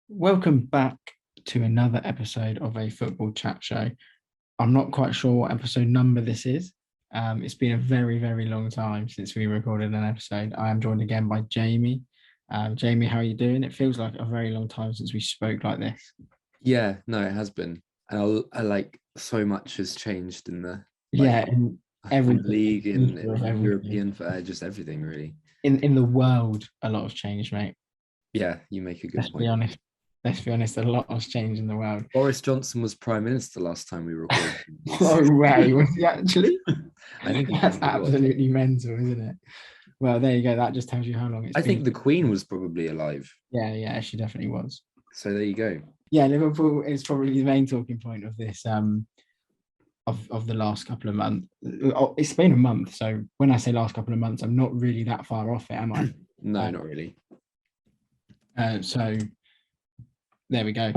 Welcome back to another episode of a football chat show. I'm not quite sure what episode number this is. It's been a very, very long time since we recorded an episode. I am joined again by Jamie. Jamie, how are you doing? It feels like a very long time since we spoke like this. Yeah, no, it has been. And I like so much has changed in the Yeah, in in the everything, league, in everything. European, just everything really. In the world, a lot has changed, mate. Yeah, you make a good Let's be point. honest. Let's be honest. A lot has changed in the world. Boris Johnson was prime minister last time we recorded. No way, was he actually? I think That's he was. absolutely mental, isn't it? Well, there you go. That just tells you how long it's I been. think the Queen was probably alive. Yeah, she definitely was. So there you go. Yeah, Liverpool is probably the main talking point of this of the last couple of months. It's been a month, so when I say last couple of months, I'm not really that far off it, am I? No, not really. So there we go.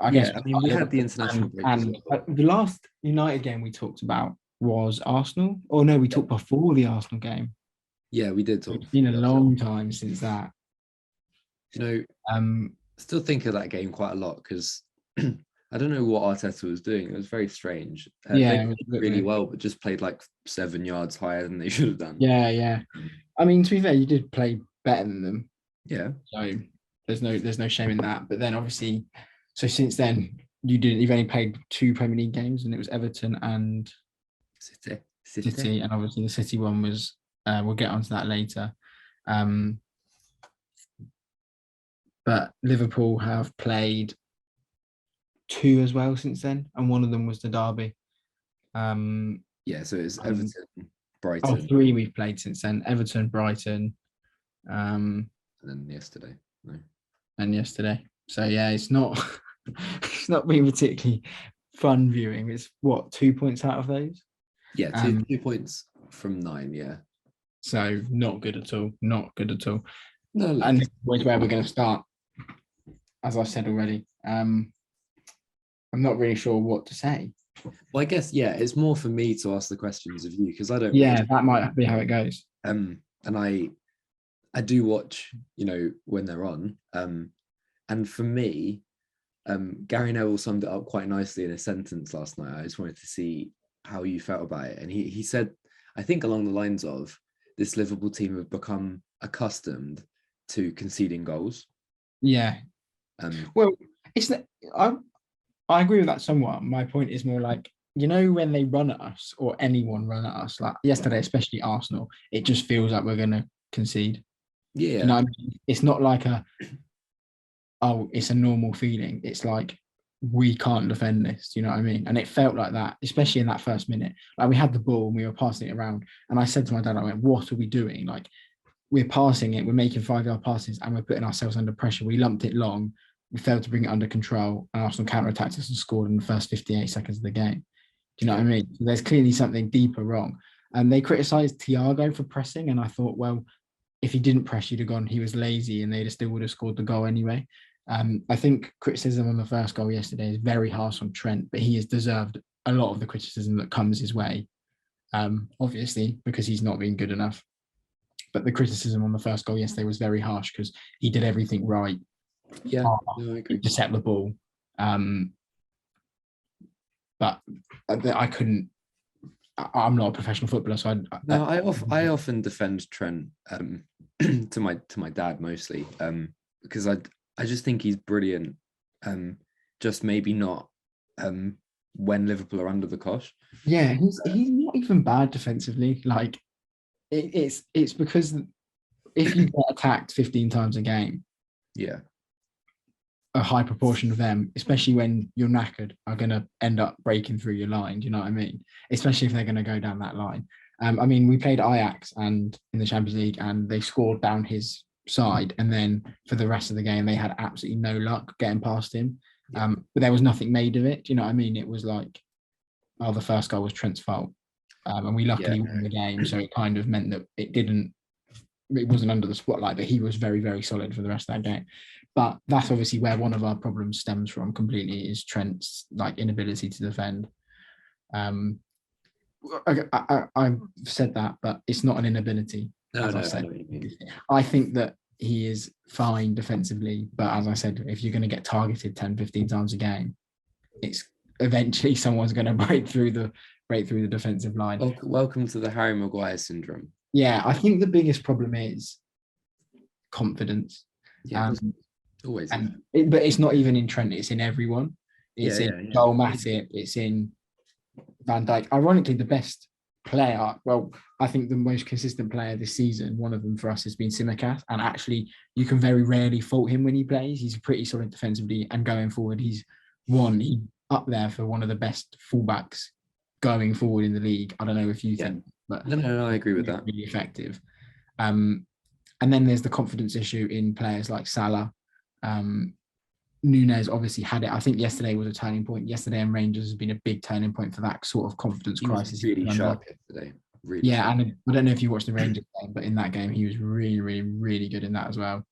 I Yeah, guess I mean we had the international break as and well. the last United game we talked about was Arsenal. Or no, we talked before the Arsenal game. Yeah, we did talk It's been a before that. long time since that. You know, Um, still think of that game quite a lot because I don't know what Arteta was doing. It was very strange. yeah, They it was played a bit really weird. well, but just played like 7 yards higher than they should have done. Yeah. Um, I mean, to be fair, you did play better than them, yeah, so there's no shame in that. But then obviously, so since then you've only played two Premier League games, and it was Everton and City, and obviously the City one was. We'll get onto that later. Um, but Liverpool have played two as well since then, and one of them was the derby. Um, Yeah, so it's and, Everton, Brighton, three we've played since then: Everton, Brighton, um, and then yesterday. No. and yesterday. So yeah, it's not it's not been particularly fun viewing. It's what 2 points out of those. Yeah, two Um, 2 points from 9. Yeah. so not good at all. Not good at all. No, look. And this is where we're going to start, as I said already. I'm not really sure what to say. Well, I guess it's more for me to ask the questions of you because I don't watch. Yeah, that might be how it goes. And I do watch, when they're on. And for me, Gary Neville summed it up quite nicely in a sentence last night. I just wanted to see how you felt about it. And he said, I think along the lines of this Liverpool team have become accustomed to conceding goals. Yeah. Well, it's that I agree with that somewhat. My point is more like, when they run at us or anyone run at us, like yesterday, especially Arsenal, it just feels like we're going to concede. Yeah. You know what I mean? It's not like it's a normal feeling. It's like we can't defend this. Do you know what I mean? And it felt like that, especially in that first minute. Like we had the ball and we were passing it around. And I said to my dad, I went, what are we doing? Like we're passing it, we're making 5 yard passes and we're putting ourselves under pressure. We lumped it long. We failed to bring it under control. And Arsenal counter-attacked us and scored in the first 58 seconds of the game. Do you know what I mean? So there's clearly something deeper wrong. And they criticised Thiago for pressing. And I thought, well, if he didn't press, you'd have gone, he was lazy and they still would have scored the goal anyway. I think criticism on the first goal yesterday is very harsh on Trent, but he has deserved a lot of the criticism that comes his way, obviously, because he's not been good enough. But the criticism on the first goal yesterday was very harsh because he did everything right. Yeah, no, I agree. Intercept the ball. But I couldn't. I'm not a professional footballer, so I often defend Trent to my dad mostly because I just think he's brilliant. Just maybe not when Liverpool are under the cosh. Yeah, he's not even bad defensively. Like it's because if you get attacked 15 times a game, yeah, a high proportion of them, especially when you're knackered, are going to end up breaking through your line. Do you know what I mean? Especially if they're going to go down that line. I mean, we played Ajax and in the Champions League, and they scored down his side, and then for the rest of the game, they had absolutely no luck getting past him. But there was nothing made of it. Do you know what I mean? It was like, oh, the first goal was Trent's fault, and we luckily won the game, so it kind of meant that it wasn't under the spotlight, but he was very, very solid for the rest of that game. But that's obviously where one of our problems stems from completely, is Trent's like inability to defend. I've said that, but it's not an inability. No, As I I said, know what you mean. I think that he is fine defensively. But as I said, if you're going to get targeted 10, 15 times a game, it's eventually someone's going to break through the defensive line. Welcome to the Harry Maguire syndrome. Yeah, I think the biggest problem is confidence. Yeah, always. But it's not even in Trent, it's in everyone. It's in Joel Matip, it's in Van Dijk. Ironically, the best player, well, I think the most consistent player this season, one of them for us has been Tsimikas, and actually you can very rarely fault him when he plays. He's pretty solid defensively, and going forward he's up there for one of the best fullbacks going forward in the league. I don't know if you think, but no, I agree with that. Really effective. And then there's the confidence issue in players like Salah. Nunes obviously had it. I think yesterday was a turning point. Yesterday in Rangers has been a big turning point for that sort of confidence crisis. Really sharp yesterday. Really sharp. And I don't know if you watched the Rangers game, but in that game he was really, really, really good in that as well.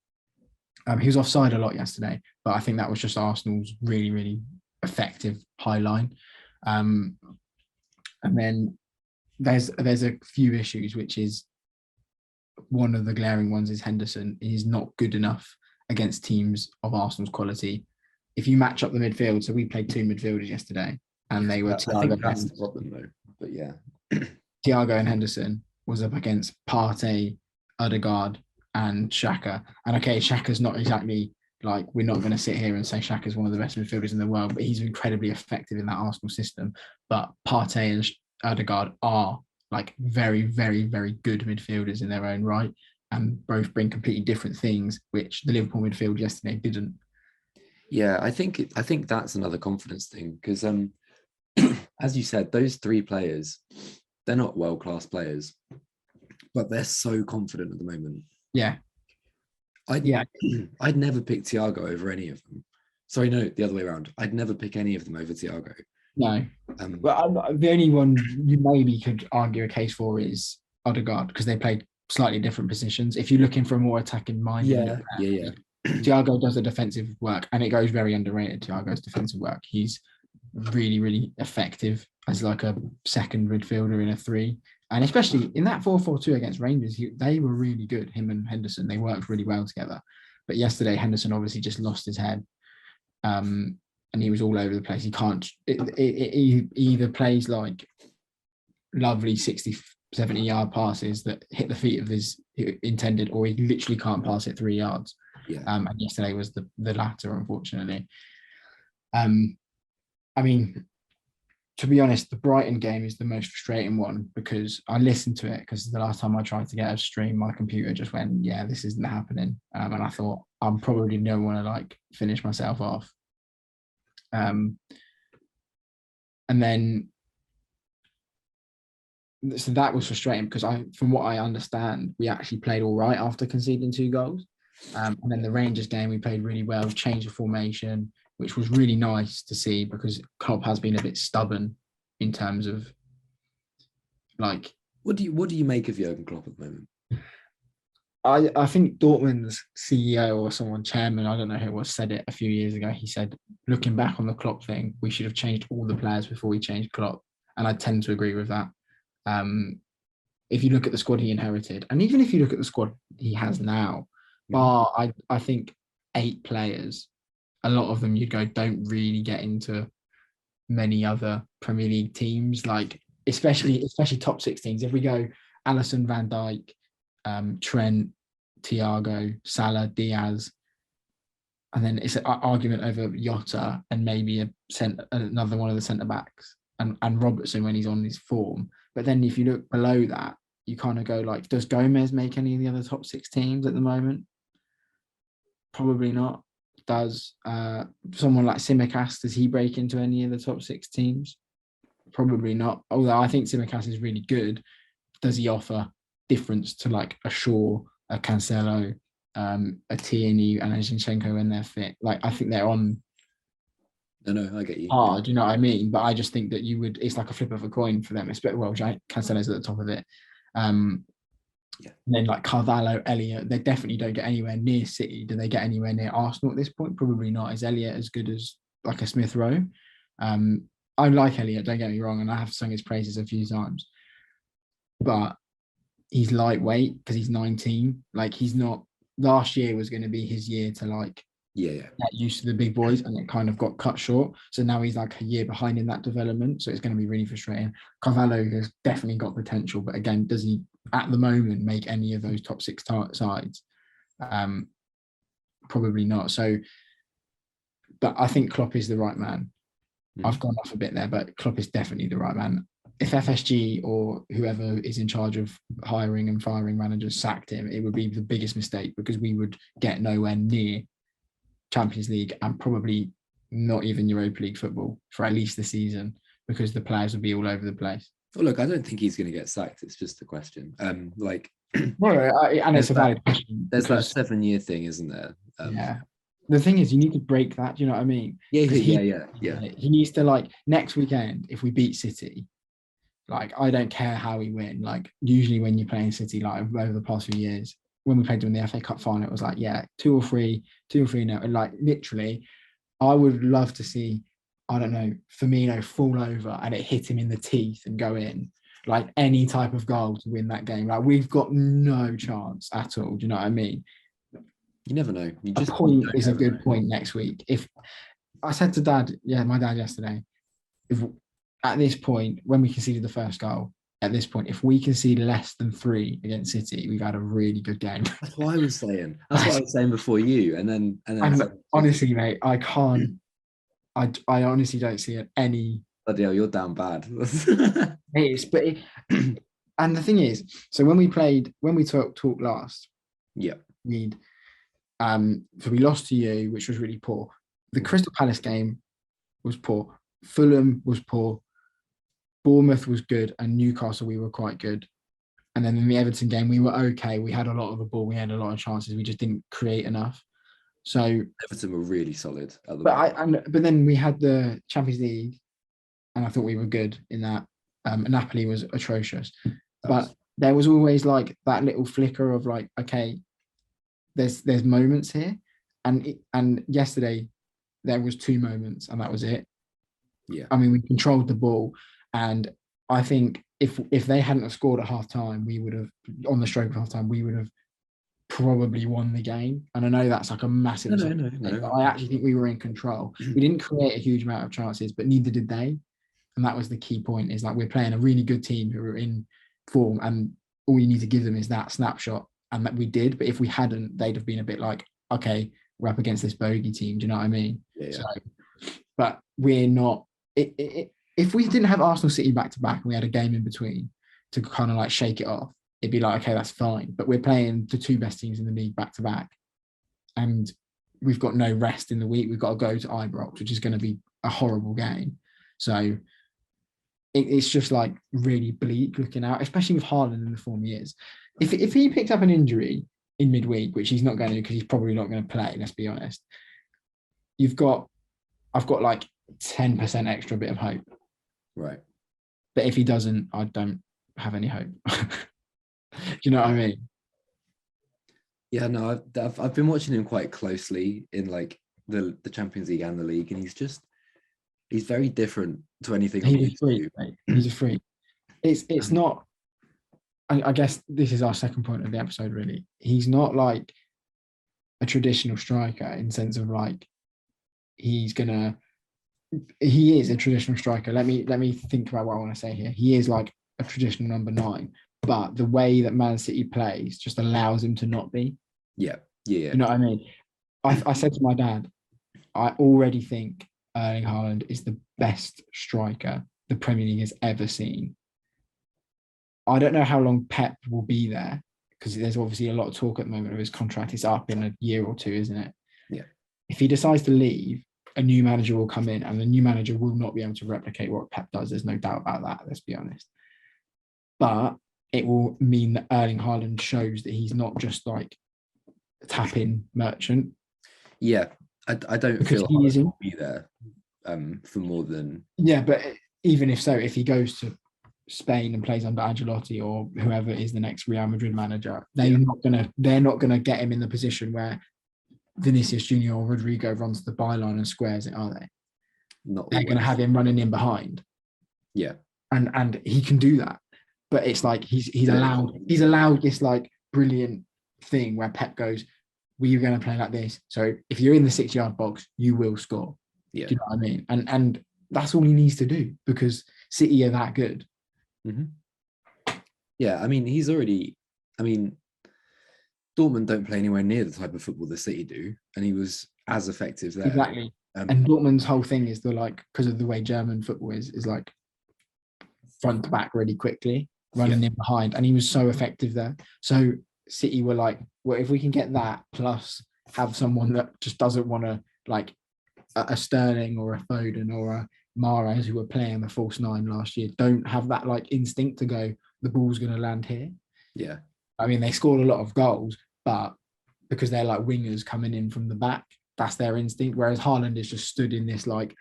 He was offside a lot yesterday, but I think that was just Arsenal's really, really effective high line. And then there's a few issues, which is one of the glaring ones is Henderson is not good enough against teams of Arsenal's quality. If you match up the midfield, so we played two midfielders yesterday, and they were I think that's the problem though. But yeah, Thiago and Henderson was up against Partey, Odegaard, and Xhaka. And okay, Xhaka's not exactly like, we're not going to sit here and say Xhaka's one of the best midfielders in the world, but he's incredibly effective in that Arsenal system. But Partey and Odegaard are like very, very, very good midfielders in their own right, and both bring completely different things, which the Liverpool midfield yesterday didn't. Yeah, I think that's another confidence thing, because as you said, those three players, they're not world-class players, but they're so confident at the moment. Yeah. I'd never pick Thiago over any of them. Sorry, no, the other way around. I'd never pick any of them over Thiago. No. But the only one you maybe could argue a case for is Odegaard, because they played slightly different positions. If you're looking for a more attacking mind, Thiago does the defensive work, and it goes very underrated. Thiago's defensive work. He's really, really effective as like a second midfielder in a three. And especially in that 4-4-2 against Rangers, they were really good. Him and Henderson, they worked really well together. But yesterday, Henderson obviously just lost his head. And he was all over the place. He can't, he either plays like lovely 60, 70 yard passes that hit the feet of his intended, or he literally can't pass it 3 yards. Yeah. And yesterday was the latter, unfortunately. I mean, to be honest, the Brighton game is the most frustrating one, because I listened to it, because the last time I tried to get a stream, my computer just went, yeah, this isn't happening. And I thought, I'm probably don't want to like finish myself off. And then, so that was frustrating, because from what I understand, we actually played all right after conceding 2 goals. And then the Rangers game, we played really well, changed the formation, which was really nice to see, because Klopp has been a bit stubborn in terms of like. What do you make of Jurgen Klopp at the moment? I think Dortmund's CEO or chairman, I don't know who it was, said it a few years ago. He said, looking back on the Klopp thing, we should have changed all the players before we changed Klopp. And I tend to agree with that. If you look at the squad he inherited, and even if you look at the squad he has now, I think 8 players, a lot of them you'd go don't really get into many other Premier League teams, like especially top 16s. If we go Alisson, Van Dijk, Trent, Thiago, Salah, Diaz, and then it's an argument over Jota and maybe another one of the centre backs, and Robertson when he's on his form. But then if you look below that, you kind of go like, does Gomez make any of the other top 6 teams at the moment? Probably not. Does someone like Tsimikas, does he break into any of the top 6 teams? Probably not. Although I think Tsimikas is really good. Does he offer difference to like a Shaw, a Cancelo, a Tierney, and a Zinchenko when they're fit? Like, I think they're on. No, I get you. Hard, you know what I mean? But I just think that it's like a flip of a coin for them. Especially, well, Cancelo's at the top of it. And then like Carvalho, Elliott, they definitely don't get anywhere near City. Do they get anywhere near Arsenal at this point? Probably not. Is Elliott as good as like a Smith Rowe? I like Elliott, don't get me wrong, and I have sung his praises a few times. But he's lightweight because he's 19. Like, he's not last year was going to be his year to like Yeah. get used to the big boys, and it kind of got cut short. So now he's like a year behind in that development. So it's going to be really frustrating. Carvalho has definitely got potential, but again, does he at the moment make any of those top six sides? Probably not. So, but I think Klopp is the right man. I've gone off a bit there, but Klopp is definitely the right man. If FSG or whoever is in charge of hiring and firing managers sacked him, it would be the biggest mistake, because we would get nowhere near Champions League and probably not even Europa League football for at least the season, because the players would be all over the place. Well, look, I don't think he's going to get sacked. It's just a question. And it's a valid question. There's that 7-year thing, isn't there? Yeah. The thing is, you need to break that. Do you know what I mean? Yeah. He needs to, like, next weekend, if we beat City, like, I don't care how we win. Like, usually when you're playing City, like over the past few years, when we played them in the FA Cup final, it was like, yeah, 2 or 3 now. And like, literally, I would love to see, I don't know, Firmino fall over and it hit him in the teeth and go in. Like, any type of goal to win that game. Like, we've got no chance at all. Do you know what I mean? You never know. A point is a good point next week. If I said to my dad yesterday, if at this point, when we conceded the first goal, at this point, if we concede less than 3 against City, we've had a really good game. That's what I was saying. That's what I was saying before you. And honestly, mate, I can't. I honestly don't see it any. Bloody hell, you're down bad. It is, but and the thing is, so when we talked last, yeah, so we lost to you, which was really poor. The Crystal Palace game was poor. Fulham was poor. Bournemouth was good, and Newcastle we were quite good. And then in the Everton game, we were okay. We had a lot of the ball. We had a lot of chances. We just didn't create enough. So Everton were really solid. But then we had the Champions League, and I thought we were good in that. Napoli was atrocious, but there was always like that little flicker of like, okay, there's moments here, and yesterday there was 2 moments, and that was it. Yeah, I mean, we controlled the ball, and I think if they hadn't have scored at half time, we would have, on the stroke of half time, we would have probably won the game. And I know that's like a massive no. But I actually think we were in control. We didn't create a huge amount of chances, but neither did they. And that was the key point, is like, we're playing a really good team who are in form, and all you need to give them is that snapshot, and that we did. But if we hadn't, they'd have been a bit like, okay, we're up against this bogey team. Do you know what I mean? Yeah. So, but we're not. If we didn't have Arsenal City back to back and we had a game in between to kind of like shake it off, it'd be like, okay, that's fine. But we're playing the 2 best teams in the league back to back, and we've got no rest in the week. We've got to go to Ibrox, which is going to be a horrible game. So it's just like really bleak looking out, especially with Haaland in the form he is. If he picked up an injury in midweek, which he's not going to, because he's probably not going to play, let's be honest, I've got like 10% extra bit of hope. Right. But if he doesn't, I don't have any hope. Do you know what I mean? Yeah, no, I've been watching him quite closely in like the Champions League and the league, and he's very different to anything. He's a freak, mate. He's a freak. It's not. I guess this is our second point of the episode. Really, he's not like a traditional striker in sense of like he is a traditional striker. Let me think about what I want to say here. He is like a traditional number 9, but the way that Man City plays just allows him to not be. Yeah. You know what I mean? I said to my dad, I already think Erling Haaland is the best striker the Premier League has ever seen. I don't know how long Pep will be there, because there's obviously a lot of talk at the moment of his contract. It's up in a year or 2, isn't it? Yeah. If he decides to leave, a new manager will come in, and the new manager will not be able to replicate what Pep does. There's no doubt about that, let's be honest. But it will mean that Erling Haaland shows that he's not just like a tap-in merchant. Yeah, I don't feel he will be there for more than... Yeah, but even if so, if he goes to Spain and plays under Ancelotti or whoever is the next Real Madrid manager, they're not gonna get him in the position where Vinicius Junior or Rodrigo runs the byline and squares it, are they? They're going to have him running in behind. Yeah, and he can do that, but it's like he's allowed this like brilliant thing where Pep goes, we're going to play like this. So if you're in the 6-yard box, you will score. Yeah. Do you know what I mean? And that's all he needs to do because City are that good. Yeah, I mean, he's already. I mean, Dortmund don't play anywhere near the type of football that City do, and he was as effective there. Exactly. And Dortmund's whole thing is because of the way German football is like front to back really quickly, running in behind, and he was so effective there. So City were like, well, if we can get that plus have someone that just doesn't want to, like a Sterling or a Foden or a Mahrez who were playing the false nine last year, don't have that like instinct to go, the ball's going to land here. Yeah. I mean, they scored a lot of goals, but because they're like wingers coming in from the back, that's their instinct. Whereas Haaland is just stood in this, like,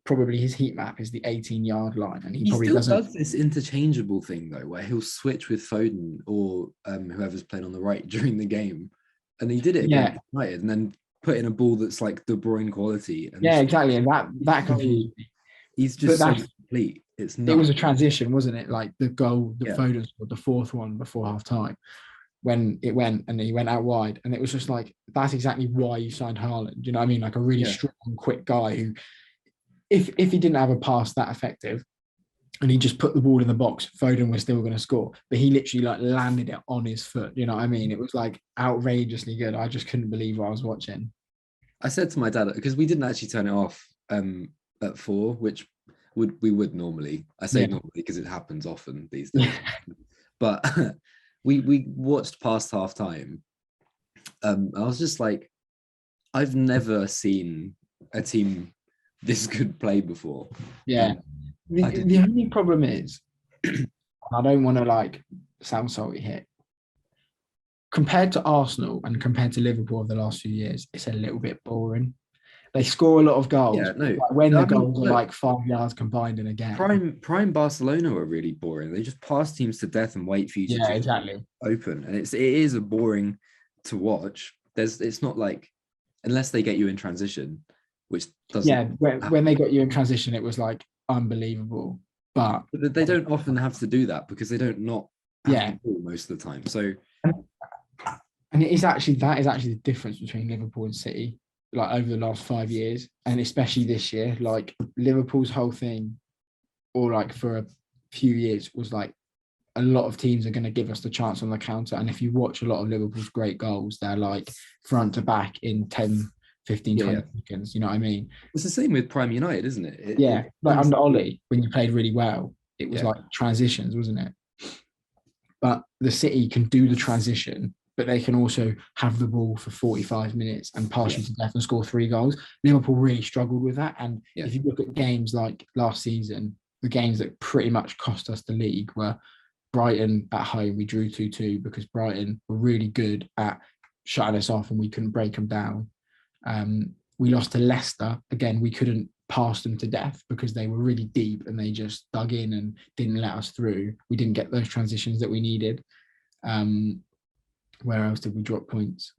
probably his heat map is the 18-yard line, and he probably still doesn't. Does this interchangeable thing though, where he'll switch with Foden or whoever's playing on the right during the game, and he did it against United, and then put in a ball that's like De Bruyne quality. And exactly, and that confused me. He's just so complete. It's not. It was a transition, wasn't it? Like the goal that Foden scored, the fourth one before half time, when it went and he went out wide, and it was just like, that's exactly why you signed Haaland. You know what I mean? Like a really strong, quick guy who, if he didn't have a pass that effective and he just put the ball in the box, Foden was still going to score. But he literally like landed it on his foot. You know what I mean? It was like outrageously good. I just couldn't believe what I was watching. I said to my dad, because we didn't actually turn it off at 4, which we would normally. I say normally because it happens often these days. But we watched past half time. I was just like, I've never seen a team this good play before. The only problem is, I don't want to like sound salty here, compared to Arsenal and compared to Liverpool of the last few years, it's a little bit boring. They score a lot of goals. When the goals are like 5 yards combined in a game. Prime Barcelona are really boring. They just pass teams to death and wait for you to open. And it is a boring to watch. It's not like, unless they get you in transition, which doesn't. When they got you in transition, it was like unbelievable. But they don't often have to do that because they don't not have the ball most of the time. So, and that is actually the difference between Liverpool and City, like over the last 5 years, and especially this year. Like Liverpool's whole thing, or like for a few years, was like, a lot of teams are going to give us the chance on the counter. And if you watch a lot of Liverpool's great goals, they're like front to back in 10, 15, 20 seconds. You know what I mean? It's the same with Prime United, isn't it? Like under Ollie, when you played really well, it was like transitions, wasn't it? But the City can do the transition, but they can also have the ball for 45 minutes and pass you to death and score 3 goals. Liverpool really struggled with that. And if you look at games like last season, the games that pretty much cost us the league were Brighton at home. We drew 2-2 because Brighton were really good at shutting us off and we couldn't break them down. We lost to Leicester. Again, we couldn't pass them to death because they were really deep and they just dug in and didn't let us through. We didn't get those transitions that we needed. Where else did we drop points?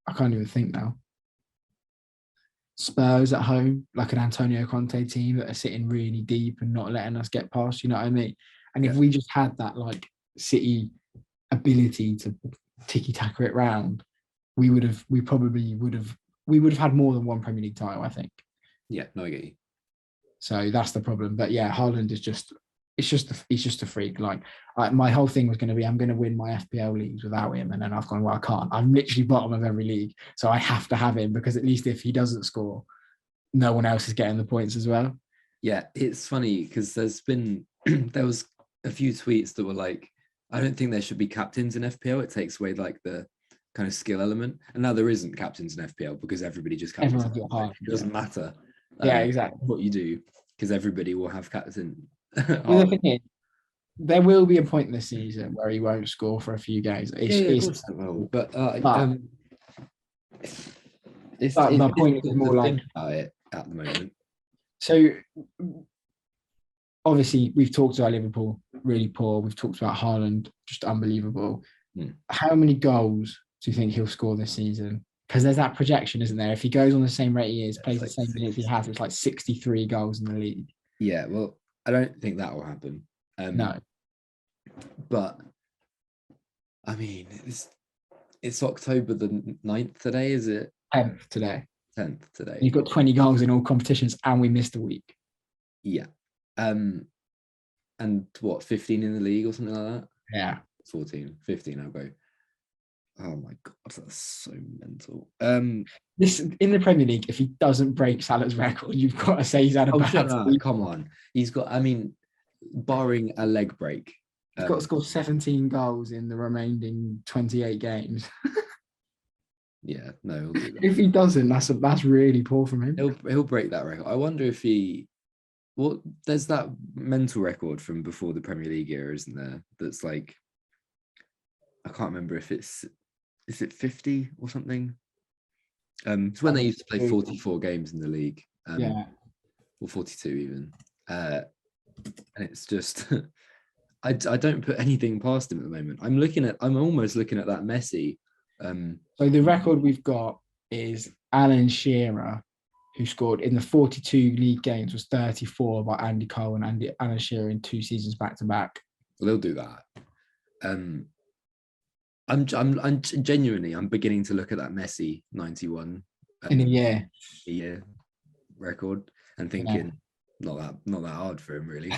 I can't even think now. Spurs at home, like an Antonio Conte team that are sitting really deep and not letting us get past, you know what I mean? And if we just had that like City ability to ticky-tacker it round, we would have had more than one Premier League title, I think. Yeah, no, I get you. So that's the problem. But yeah, Haaland is he's just a freak. Like my whole thing was going to be, I'm going to win my FPL leagues without him. And then I've gone, well, I can't. I'm literally bottom of every league. So I have to have him because at least if he doesn't score, no one else is getting the points as well. Yeah, it's funny because there was a few tweets that were like, I don't think there should be captains in FPL. It takes away like the kind of skill element. And now there isn't captains in FPL because everybody just captains. It doesn't matter. Exactly what you do because everybody will have captain. Well, the thing is, there will be a point this season where he won't score for a few games. But the point is more like about it at the moment. So obviously we've talked about Liverpool really poor. We've talked about Haaland just unbelievable. How many goals do you think he'll score this season? Because there's that projection, isn't there? If he goes on the same rate he is, plays the same minutes he has, it's like 63 goals in the league. Yeah, well, I don't think that will happen. No. But, I mean, It's October the 9th today, is it? 10th today. 10th today. You've got 20 goals in all competitions, and we missed a week. Yeah. And what, 15 in the league or something like that? Yeah. 14, 15, I'll go. Oh my God, that's so mental. This in the Premier League, if he doesn't break Salah's record, you've got to say he's had a bad no, come on. He's got, I mean, barring a leg break. He's got to score 17 goals in the remaining 28 games. Yeah, no, he'll do that. If he doesn't, that's really poor from him. He'll break that record. I wonder if there's that mental record from before the Premier League era, isn't there? That's like, I can't remember if is it 50 or something? It's when they used to play 44 games in the league. Yeah. Or 42 even. And it's just, I don't put anything past him at the moment. I'm almost looking at that Messi. So the record we've got is Alan Shearer, who scored in the 42 league games, was 34 by Andy Cole and Alan Shearer in 2 seasons back to back. Well, they'll do that. I'm genuinely, I'm beginning to look at that Messi 91 in a year record and thinking, not that hard for him, really.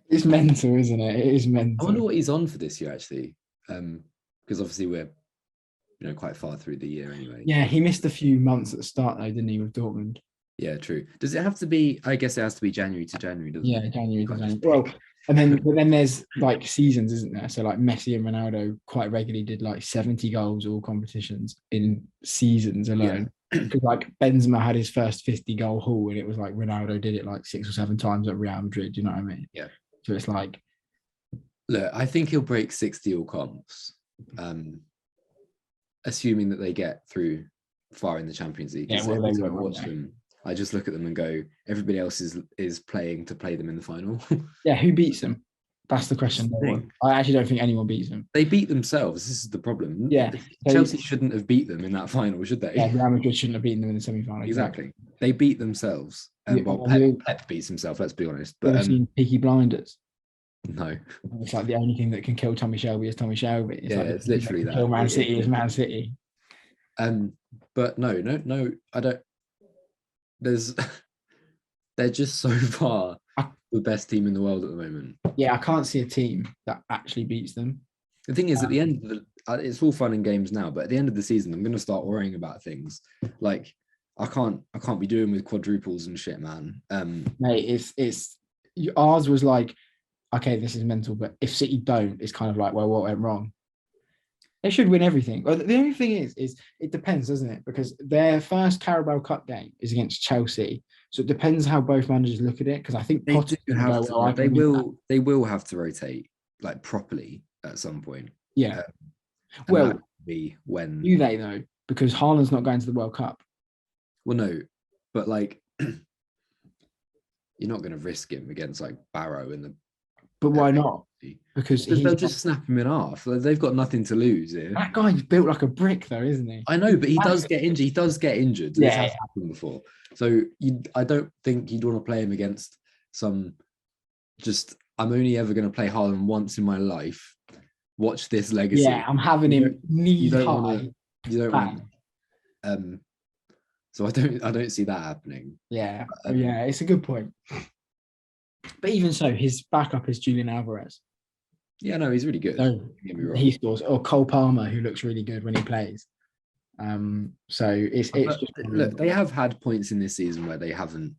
It's mental, isn't it? It is mental. I wonder what he's on for this year, actually, because obviously we're quite far through the year anyway. Yeah, he missed a few months at the start though, didn't he, with Dortmund? Yeah, true. Does it have to be? I guess it has to be January to January, doesn't it? Yeah, January to January. Well, but then there's like seasons, isn't there? So like Messi and Ronaldo quite regularly did like 70 goals all competitions in seasons alone. Because like Benzema had his first 50 goal haul, and it was like Ronaldo did it like 6 or 7 times at Real Madrid. Do you know what I mean? Yeah. So it's like, look, I think he'll break 60 all comps, assuming that they get through far in the Champions League. Yeah, well, every time I watch them, I just look at them and go, everybody else is playing to play them in the final. Yeah, who beats them? That's the question. I actually don't think anyone beats them. They beat themselves. This is the problem. Yeah. Chelsea shouldn't have beat them in that final, should they? Yeah, Real Madrid shouldn't have beaten them in the semi-final. Exactly. They beat themselves. Pep beats himself, let's be honest. But have you seen Peaky Blinders? No. It's like the only thing that can kill Tommy Shelby is Tommy Shelby. It's literally that. Kill Man City is Man City. But no, I don't. They're just so far the best team in the world at the moment. Yeah, I can't see a team that actually beats them. The thing is, at the end of it's all fun and games now, but at the end of the season, I'm going to start worrying about things like I can't be doing with quadruples and shit, man. Mate, it's ours was like, okay, this is mental, but if City don't, it's kind of like, well, what went wrong? They should win everything. Well, the only thing is it depends, doesn't it? Because their first Carabao Cup game is against Chelsea, so it depends how both managers look at it. Because I think they will have to rotate like properly at some point. Yeah. Well, be when do they though? Because Haaland's not going to the World Cup. Well, no, but like you're not going to risk him against like Barrow in the. But why not? Because they'll just snap him in half. They've got nothing to lose here. That guy's built like a brick, though, isn't he? I know, but he does get injured. He does get injured. This has happened before. So I don't think you'd want to play him against some. Just I'm only ever going to play Haaland once in my life. Watch this legacy. Yeah, I'm having him knee high. You don't want. So I don't see that happening. Yeah, yeah, it's a good point. But even so, his backup is Julian Alvarez. Yeah, no, he's really good. So he scores, or Cole Palmer, who looks really good when he plays. So it's just look, they have had points in this season where they haven't.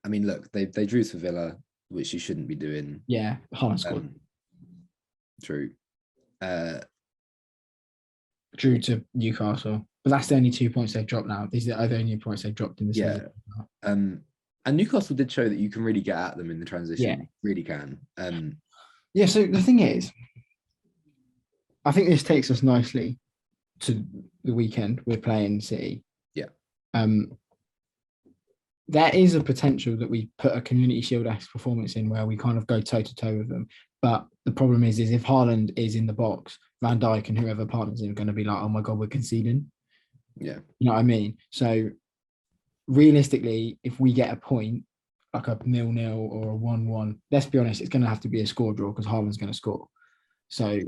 I mean, look, they drew to Villa, which you shouldn't be doing. Yeah, Haaland scored. True. Drew to Newcastle, but that's the only 2 points they've dropped now. These are the only points they've dropped in the season. And Newcastle did show that you can really get at them in the transition. Yeah. Really can. Yeah, so the thing is, I think this takes us nicely to the weekend. We're playing City. Yeah. There is a potential that we put a Community Shield-esque performance in where we kind of go toe-to-toe with them. But the problem is if Haaland is in the box, Van Dijk and whoever partners in are going to be like, oh my God, we're conceding. Yeah. You know what I mean? So realistically, if we get a point, like a 0-0 or a 1-1, let's be honest, it's going to have to be a score draw because Haaland's going to score. So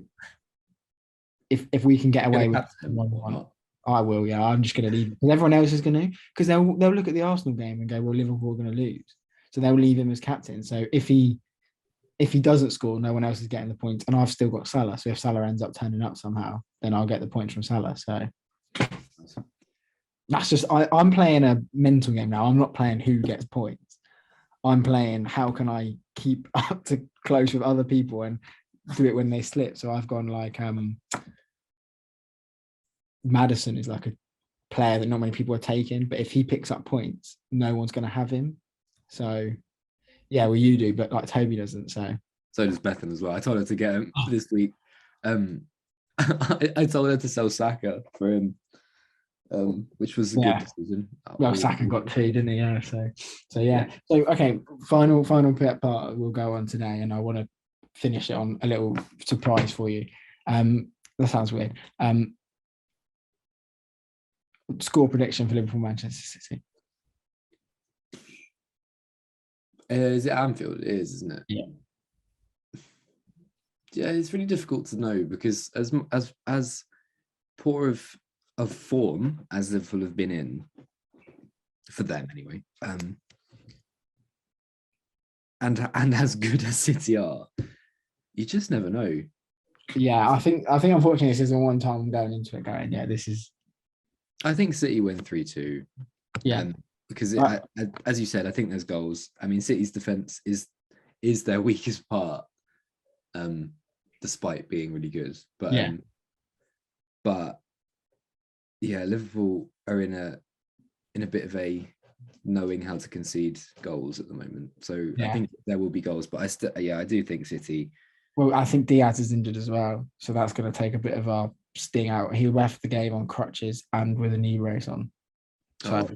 if we can get away Gonna with captain him or 1-1, not? I will. Yeah, I'm just going to leave because everyone else is going to, because they'll look at the Arsenal game and go, well, Liverpool are going to lose, so they'll leave him as captain. So if he doesn't score, no one else is getting the points, and I've still got Salah. So if Salah ends up turning up somehow, then I'll get the points from Salah. So that's just I'm playing a mental game now. I'm not playing who gets points. I'm playing how can I keep up to close with other people and do it when they slip. So I've gone like Maddison is like a player that not many people are taking, but if he picks up points, no one's going to have him. So yeah, well you do, but like Toby doesn't. So does Bethan as well. I told her to get him this week. I told her to sell Saka for him, which was a good decision. Well, Saka got 2, didn't he? Yeah. So yeah. So okay, final part we'll go on today, and I want to finish it on a little surprise for you. That sounds weird. Score prediction for Liverpool Manchester City. Is it Anfield? It is, isn't it? Yeah. Yeah, it's really difficult to know because as poor of form as Liverpool have been in, for them anyway, and as good as City are, you just never know. Yeah, I think unfortunately this is the one time I'm going into it going, yeah, this is. I think City win 3-2. Yeah. Because as you said, I think there's goals. I mean, City's defense is their weakest part, despite being really good. But yeah, Liverpool are in a bit of a knowing how to concede goals at the moment. So I think there will be goals, but I do think City. Well, I think Diaz is injured as well, so that's going to take a bit of a sting out. He left the game on crutches and with a knee brace on. So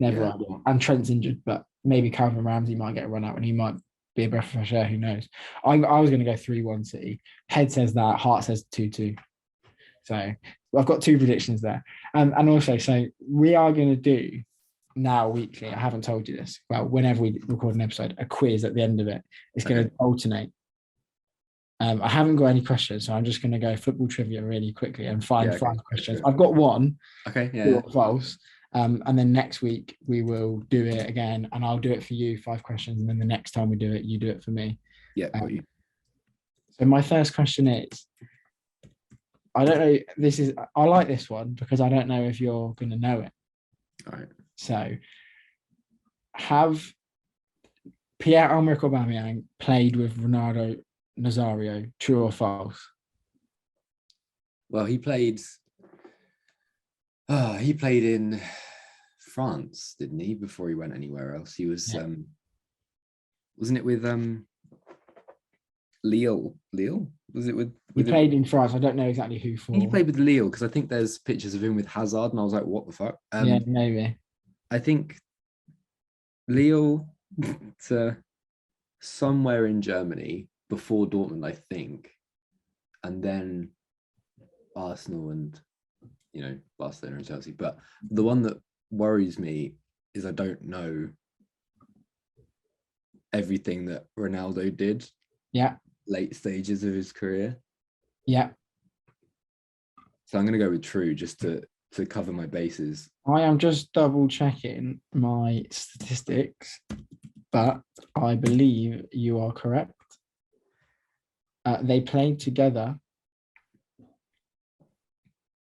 never ideal. And Trent's injured, but maybe Calvin Ramsey might get a run out and he might be a breath of fresh air. Who knows? I was going to go 3-1 City. Head says that. Heart says 2-2. So I've got 2 predictions there. And also, so we are going to do now weekly. I haven't told you this. Well, whenever we record an episode, a quiz at the end of it. It's going to alternate. I haven't got any questions, so I'm just going to go football trivia really quickly and find 5 questions. I've got one. Okay. Yeah. True or false. And then next week we will do it again, and I'll do it for you, 5 questions, and then the next time we do it, you do it for me. Yeah. Got you. So my first question is, I don't know. I like this one because I don't know if you're going to know it. All right. So, have Pierre-Emerick Aubameyang played with Ronaldo Nazario? True or false? Well, he played in France, didn't he? Before he went anywhere else, he was. Wasn't it with Lille? Was it with? He played in France. I don't know exactly who for. I think he played with Lille because I think there's pictures of him with Hazard, and I was like, "What the fuck?" Yeah, maybe. I think Lille to somewhere in Germany before Dortmund, I think, and then Arsenal and Barcelona and Chelsea. But the one that worries me is I don't know everything that Ronaldo did. Yeah. Late stages of his career. Yeah. So I'm going to go with true just to cover my bases. I am just double checking my statistics, but I believe you are correct. They played together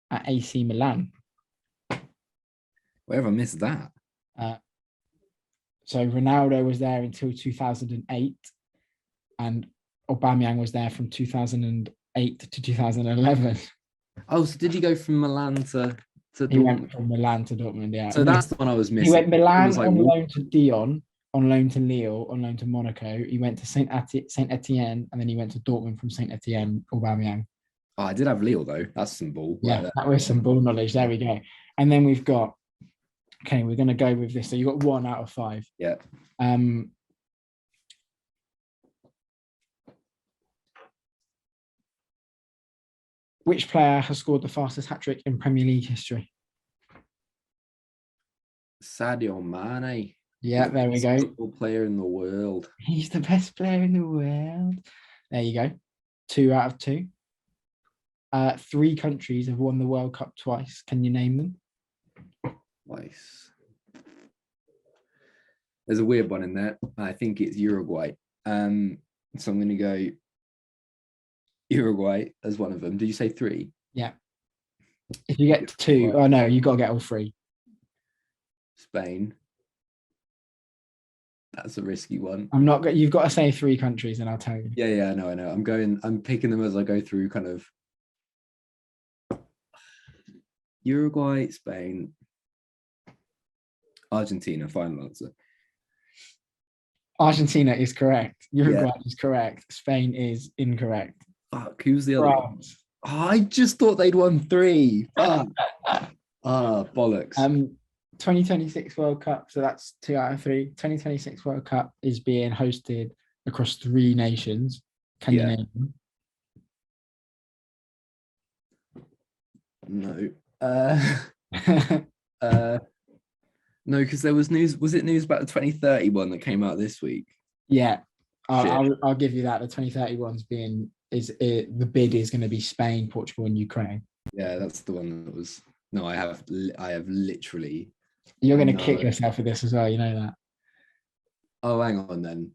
at AC Milan. Where have I missed that? So Ronaldo was there until 2008, and Aubameyang was there from 2008 to 2011. Oh, so did he go from Milan to Dortmund? He went from Milan to Dortmund, yeah. So that's the one I was missing. He went Milan on loan to Dion, on loan to Lille, on loan to Monaco. He went to Saint Etienne, and then he went to Dortmund from Saint Etienne, Aubameyang. Oh, I did have Lille though. That's some ball. Yeah, that was some ball knowledge. There we go. And then we've got, okay, we're going to go with this. So you got 1 out of 5. Yeah. Which player has scored the fastest hat-trick in Premier League history? Sadio Mane. Yeah, there we go. Football player in the world. He's the best player in the world. There you go. 2 out of 2. Three countries have won the World Cup twice. Can you name them? Twice. There's a weird one in there. I think it's Uruguay. So I'm going to go Uruguay as one of them. Did you say three? Yeah. If you get two, oh no, you got to get all three. Spain. That's a risky one. I'm not. You've got to say three countries, and I'll tell you. Yeah, I know. I'm picking them as I go through. Kind of Uruguay, Spain, Argentina. Final answer. Argentina is correct. Uruguay is correct. Spain is incorrect. Fuck. Who's the other one? Oh, I just thought they'd won three. Fuck. Bollocks. 2026 World Cup, so that's 2 out of 3. 2026 World Cup is being hosted across 3 nations. Can you name them? No. No, because there was news. Was it news about the 2030 one that came out this week? Yeah, I'll give you that. The 2030 one's the bid is going to be Spain, Portugal, and Ukraine. Yeah, that's the one that was. No, I have literally. You're going to kick yourself for this as well. You know that. Oh, hang on then.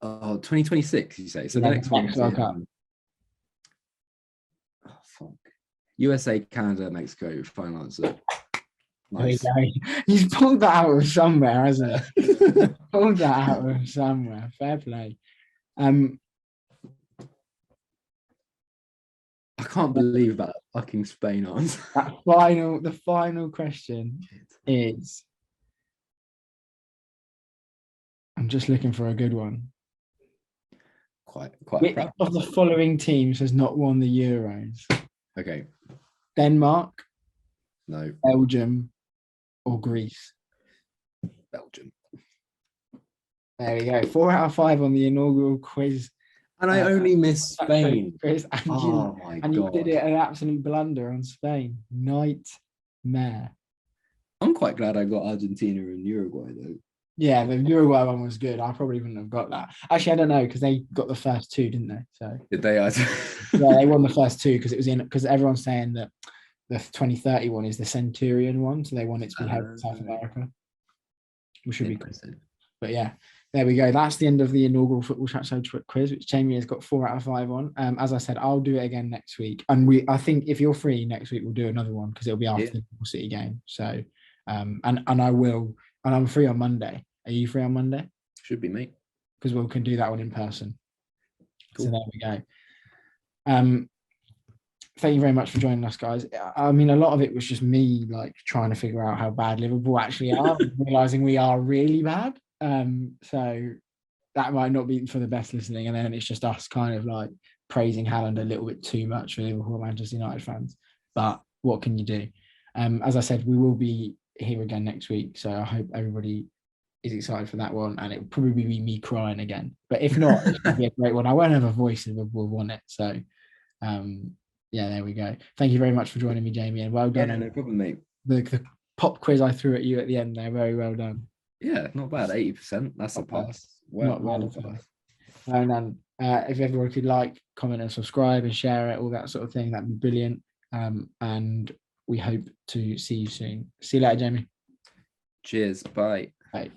Oh, 2026, you say? So the next one. World Cup. Oh, fuck. USA, Canada, Mexico, final answer. Nice. He's pulled that out of somewhere, hasn't he? Pulled that out of somewhere. Fair play. I can't believe that fucking Spain answer. The final question is. I'm just looking for a good one. Quite. Which of the following teams has not won the Euros? Okay. Denmark, no, Belgium, or Greece? Belgium. There we go. 4 out of 5 on the inaugural quiz. And I only missed Spain. Quiz, and my God. You did it an absolute blunder on Spain. Nightmare. I'm quite glad I got Argentina and Uruguay though. Yeah, the Uruguay one was good. I probably wouldn't have got that. Actually, I don't know because they got the first 2, didn't they? So did they? Yeah, they won the first 2 because everyone's saying that the 2030 one is the Centurion one, so they want it to be held in South America, which should be cool. But yeah, there we go. That's the end of the inaugural Football Chat Show quiz, which Jamie has got 4 out of 5 on. As I said, I'll do it again next week, and I think if you're free next week, we'll do another one because it'll be after the Liverpool City game. So, and I will. And I'm free on Monday. Are you free on Monday? Should be, mate. Because we can do that one in person. Cool. So there we go. Thank you very much for joining us, guys. I mean, a lot of it was just me trying to figure out how bad Liverpool actually are, realizing we are really bad. So that might not be for the best listening. And then it's just us kind of praising Haaland a little bit too much for Liverpool Manchester United fans. But what can you do? As I said, we will be here again next week, so I hope everybody is excited for that one, and it will probably be me crying again, but if not, it should be a great one. I won't have a voice if we'll won it. So yeah, there we go. Thank you very much for joining me, Jamie, and well done. No problem, mate. The pop quiz I threw at you at the end there, very well done. Yeah, not bad. 80%, that's a pass. Well done. If everyone could comment and subscribe and share it, all that sort of thing, that'd be brilliant. And we hope to see you soon. See you later, Jamie. Cheers. Bye. Bye.